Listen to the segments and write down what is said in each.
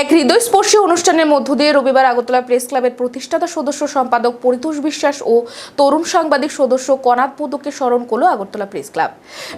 এক হৃদয়স্পর্শী অনুষ্ঠানের মধ্য দিয়ে রবিবার আগরতলা প্রেস ক্লাবের প্রতিষ্ঠাতা সদস্য সম্পাদক পরিতোষ বিশ্বাস ও তরুণ সাংবাদিক সদস্য কনাদ পদকে স্মরণ করল আগরতলা প্রেস ক্লাব।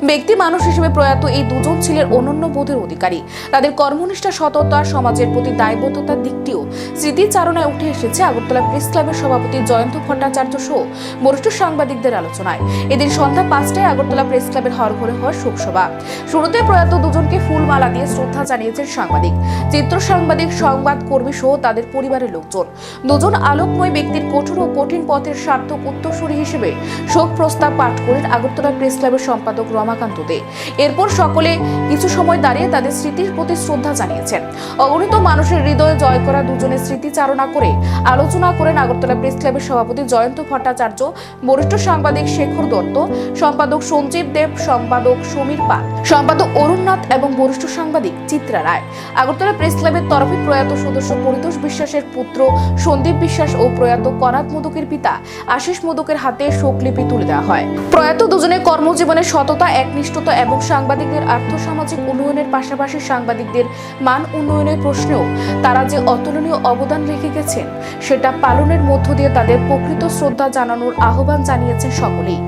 ব্যক্তি মানুষ হিসেবে প্রয়াত এই দুজন ছিলেন অনন্য বোধের অধিকারী। তাদের কর্মনিষ্ঠা, সততা, সমাজের প্রতি দায়বদ্ধতার দিকটিও স্মৃতিচারণায় উঠে এসেছে আগরতলা প্রেস ক্লাবের সভাপতি জয়ন্ত ভট্টাচার্য সহ বরিষ্ঠ সাংবাদিকদের আলোচনায়। এদিন সন্ধ্যা 5টায় আগরতলা প্রেস ক্লাবের হরঘরে হয় শোকসভা। শুরুতে প্রয়াত দুজনকে ফুলমালা দিয়ে শ্রদ্ধা জানিয়েছেন সাংবাদিক, চিত্র সাংবাদিক, সংবাদ কর্মী সহ তাদের পরিবারের লোকজন। দুজন আলোকময় ব্যক্তির কঠোর ও কঠিন পথের সার্থক উত্তরসূরি হিসেবে শোক প্রস্তাব পাঠ করেন আগরতলা প্রেস ক্লাবের সম্পাদক রমাকান্ত দে। এরপর সকলে কিছু সময় দাঁড়িয়ে তাদের স্মৃতির প্রতি শ্রদ্ধা জানিয়েছেন। অগণিত মানুষের হৃদয়ে জয় করা দুজনের স্মৃতিচারণা করে আলোচনা করেন আগরতলা প্রেস ক্লাবের সভাপতি জয়ন্ত ভট্টাচার্য, বরিষ্ঠ সাংবাদিক শেখর দত্ত, সম্পাদক সঞ্জীব দেব, সম্পাদক সমীর পাল, সম্পাদক অরুণ নাথ এবং বরিষ্ঠ সাংবাদিক চিত্রা রায়। আগরতলা প্রেস ক্লাবের তরফে প্রয়াত সদস্য পরিতোষ বিশ্বাসের পুত্র সন্দীপ বিশ্বাস ও প্রয়াত কনাদ মোদকের পিতা আশিস মোদকের হাতে শোকলিপি তুলে দেওয়া হয়। প্রয়াত দুজনের কর্মজীবনের সততা, একনিষ্ঠতা এবং সাংবাদিকদের আর্থসামাজিক উন্নয়নের পাশাপাশি সাংবাদিকদের মান উন্নয়নের প্রশ্নেও তারা যে অতুলনীয় অবদান রেখে গেছেন সেটা পালনের মধ্য দিয়ে তাদের প্রকৃত শ্রদ্ধা জানানোর আহ্বান জানিয়েছেন সকলেই।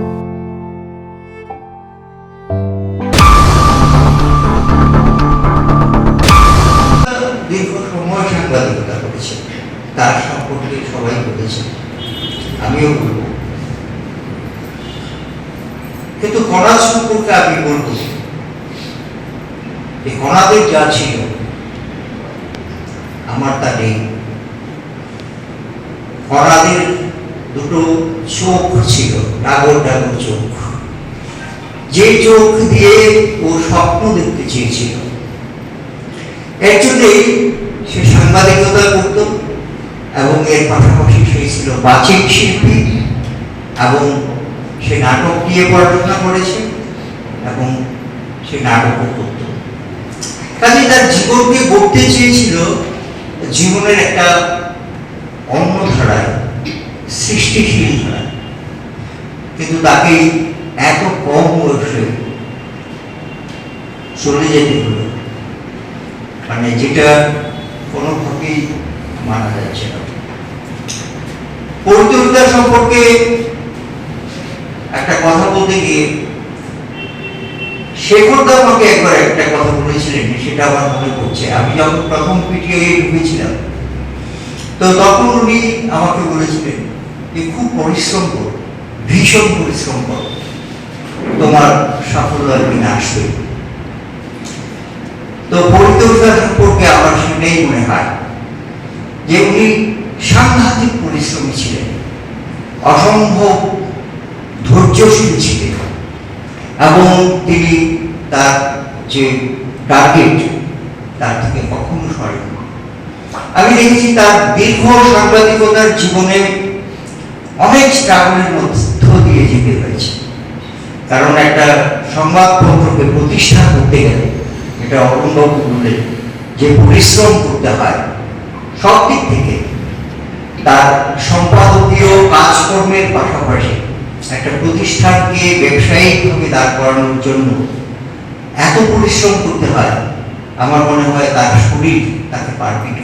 সাংবাদিকতা করেছে, তার সম্পর্কে সবাই বলেছে, আমিও বলব। কিন্তু কনাদ সম্পর্কে আমি বলব, এই কনাদের যা ছিল আমার তা নেই। কনাদের দুটো চোখ ছিল, ডাগর ডাগর চোখ, যে চোখ দিয়ে ও স্বপ্ন দেখতে চেয়েছিল। এর জন্যই সে সাংবাদিকতা করত এবং এর পাশাপাশি সে ছিল বাচিক শিল্পী এবং সে নাটক নিয়ে পড়াশোনা করেছে এবং সে নাটকও করত। কাজে তার জীবনকে গড়তে চেয়েছিল জীবনের একটা অন্য ধারায়, সৃষ্টিশীল ধারায়। কিন্তু তাকে এত কম বয়সে চলে যেতে হলো, মানে যেটা কোনোভাবেই মানা যাচ্ছে না। পরিতোষদা সম্পর্কে একটা কথা বলতে গিয়ে শেখরদা আমাকে একবার একটা কথা বলেছিলেন, সেটা আমার মনে পড়ছে। আমি যখন প্রথম পিটিআই ঢুকেছিলাম তো তখন উনি আমাকে বলেছিলেন যে খুব পরিশ্রম করো, ভীষণ পরিশ্রম করো, তোমার সাফল্য একদিন আসবে। তো পরিতোষদা সম্পর্কে আমার সেটাই মনে হয় যে উনি সাংঘাতিক পরিশ্রমী ছিলেন, অসম্ভব ধৈর্যশীল ছিলেন এবং তিনি তার যে টার্গেট তার থেকে কখনো সরেন। আমি দেখেছি তার দীর্ঘ সাংবাদিকতার জীবনে অনেক স্ট্রাগলের মধ্য দিয়ে যেতে হয়েছে, কারণ একটা সংবাদপত্রকে প্রতিষ্ঠা করতে গেলে এটা অরুণবাবু বললেন যে পরিশ্রম করতে হয় সব দিক থেকে। তার সম্পাদকীয় কাজকর্মের পাশাপাশি একটা প্রতিষ্ঠানকে ব্যবসায়িকভাবে দাঁড় করানোর জন্য এত পরিশ্রম করতে হয়। আমার মনে হয় তার শরীর তাকে পারমিট